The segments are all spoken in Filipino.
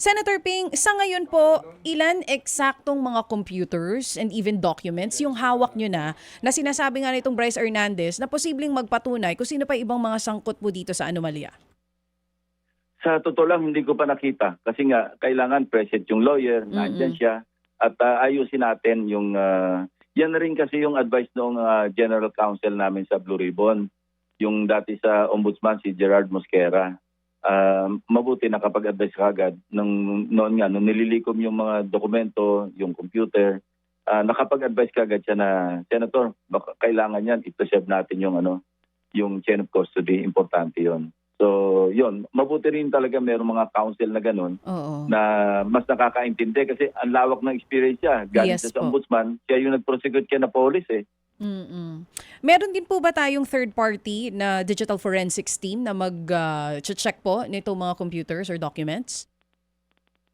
Senator Ping, sa ngayon po, ilan eksaktong mga computers and even documents yung hawak nyo na sinasabi nga nitong Bryce Hernandez na posibleng magpatunay kung sino pa ibang mga sangkot po dito sa anomalya? Sa totoo lang, hindi ko pa nakita. Kasi nga, kailangan present yung lawyer, nandyan siya. At ayusin natin yung... yan rin kasi yung advice ng General Counsel namin sa Blue Ribbon. Yung dati sa Ombudsman, si Gerard Mosquera. Mabuti nakapag-advise kagad nung nililikom yung mga dokumento, yung computer, nakapag-advise kagad siya na, Senator, baka kailangan yan, i-preserve natin yung chain of custody, importante yon. So, yun, mabuti rin talaga mayroong mga counsel na ganun na mas nakakaintindi kasi ang lawak ng experience niya. Galing Yes sa po. Ombudsman, siya yung nag-prosecute kaya na police eh. Meron din po ba tayong third party na digital forensics team na mag-check po nitong mga computers or documents?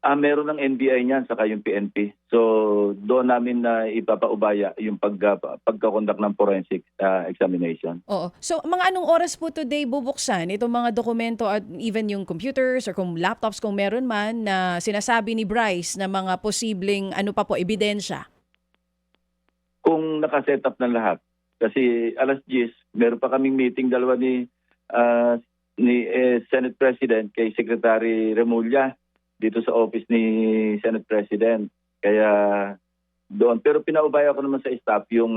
Meron ng NBI niyan saka yung PNP. So doon namin na ipapaubaya yung pagkakondak ng forensic examination. Oo. So, mga anong oras po today bubuksan itong mga dokumento at even yung computers or kung laptops kung meron man na sinasabi ni Bryce na mga posibleng ebidensya? Kung nakaset up ng lahat. Kasi alas 10, meron pa kaming meeting dalawa ni Senate President kay Secretary Remulla dito sa office ni Senate President. Kaya doon. Pero pinaubaya ko naman sa staff yung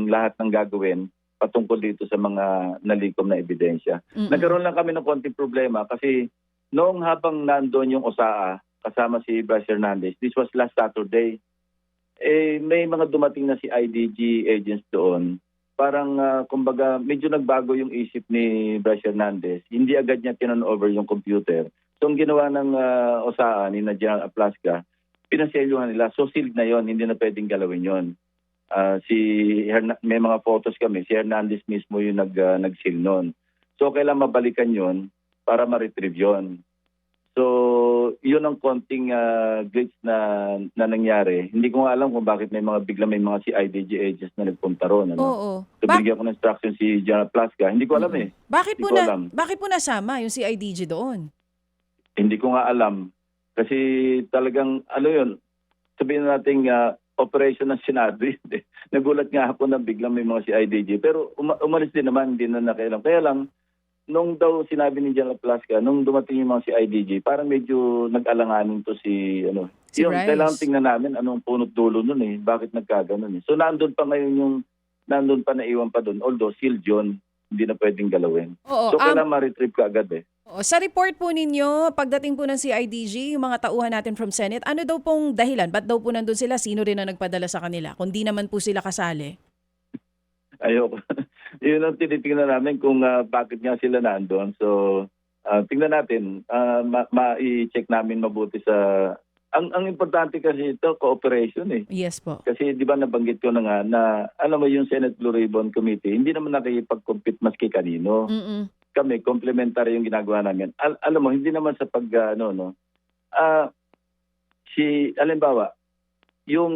lahat ng gagawin patungkol dito sa mga nalikom na ebidensya. Nagkaroon lang kami ng konting problema kasi noong habang nandoon yung OSAA kasama si Bryce Hernandez, this was last Saturday, may mga dumating na si IDG agents doon. Parang kumbaga medyo nagbago yung isip ni Bryce Hernandez. Hindi agad niya tinan over yung computer. So ang ginawa ng OSAA ni Nadia Aplasca, pinaselyuhan nila. So sealed na yon, hindi na pwedeng galawin yon. May mga photos kami, si Hernandez mismo yung nag-seal nun. So kailangan mabalikan yon para ma-retrieve yon. So yun ang konting glitch na nangyari. Hindi ko nga alam kung bakit may mga si IDG agents na nagpunta ron. Oo. So bigyan ko ng instruction si General Plasca. Hindi ko alam eh. Bakit po nasama yung CIDG doon? Hindi ko nga alam. Kasi talagang, sabihin natin operation ng Senado. Nagulat nga ako na biglang may mga si IDG. Pero umalis din naman, hindi na nakailang. Kaya lang, nung daw sinabi ni General Plasca, nung dumating yung mga si IDG, parang medyo nag-alanganin to si Bryce. Kailangan tingnan namin anong punot dulo nun eh. Bakit nagkaganon eh. So nandun pa ngayon nandun pa naiwan pa dun. Although sealed yun, hindi na pwedeng galawin. Oo, So kailangan ma-retrieve ka agad eh. sa report po ninyo, pagdating po ng CIDG, yung mga tauhan natin from Senate, ano daw pong dahilan? Ba't daw po nandun sila? Sino rin na nagpadala sa kanila? Kung di naman po sila kasali? Ayoko. Yun ang tinitingnan namin kung bakit nga sila nandun. So, tingnan natin. I-check namin mabuti sa... Ang importante kasi ito, cooperation eh. Yes po. Kasi di ba nabanggit ko na nga na alam mo yung Senate Blue Ribbon Committee, hindi naman nakikipag-compete maski kanino. Kami, complementary yung ginagawa namin. Alam mo, hindi naman sa halimbawa, yung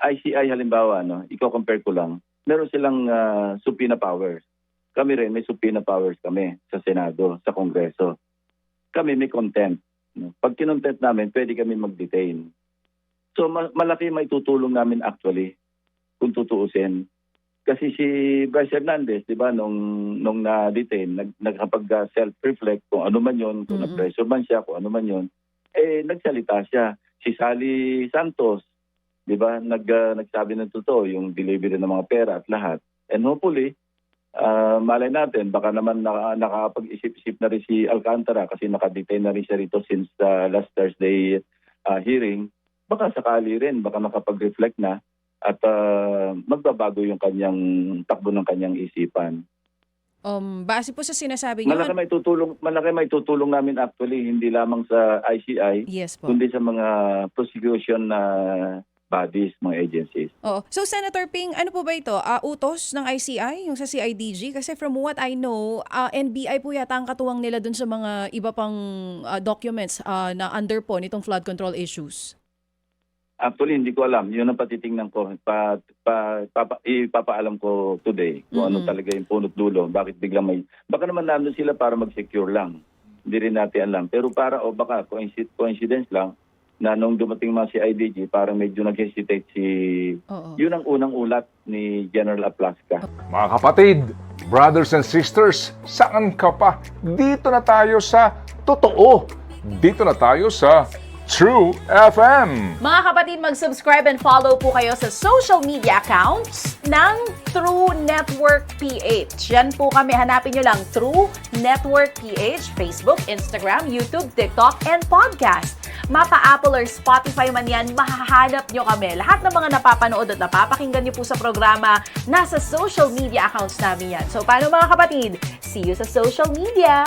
ICI halimbawa, i-compare ko lang, meron silang subpoena powers. Kami rin, may subpoena powers kami sa Senado, sa Kongreso. Kami may contempt. Pag kinontempt namin, pwede kami mag-detain. So malaki may tutulong namin actually, kung tutuusin. Kasi si Bryce Hernandez, di ba, nung na-detain, nagkapag self-reflect kung ano man yun, kung na-pressure man siya, kung ano man yun, nagsalita siya. Si Sally Santos, di ba, nagsabi ng totoo, yung delivery ng mga pera at lahat. And hopefully, malay natin, baka naman nakapag-isip-isip na rin si Alcantara kasi nakadetain na rin siya rito since last Thursday hearing. Baka sakali rin, baka nakapag-reflect na at magbabago yung kanyang takbo ng kanyang isipan. Base po sa sinasabi niyo... Malaki may tutulong namin actually, hindi lamang sa ICI, Yes po. kundi sa mga prosecution na bodies, mga agencies. Oo. So, Senator Ping, ano po ba ito? Utos ng ICI, yung sa CIDG? Kasi from what I know, NBI po yata ang katuwang nila dun sa mga iba pang documents na under po nitong flood control issues. Actually, hindi ko alam. Yun ang patitingnan ko. Ipapaalam ko today kung ano talaga yung punot dulo. Bakit biglang may... Baka naman nandun sila para mag-secure lang. Hindi rin natin alam. Pero baka coincidence lang na nung dumating mga si IDG, parang medyo nag-hesitate si... Oo. Yun ang unang ulat ni General Aplasca. Mga kapatid, brothers and sisters, saan ka pa? Dito na tayo sa totoo. Dito na tayo sa True FM. Mga kapatid, mag-subscribe and follow po kayo sa social media accounts ng True Network PH. Yan po kami. Hanapin nyo lang True Network PH, Facebook, Instagram, YouTube, TikTok, and podcast. Mapa Apple or Spotify man yan, mahahanap nyo kami. Lahat ng mga napapanood at napapakinggan nyo po sa programa, nasa social media accounts namin yan. So, paano mga kapatid? See you sa social media!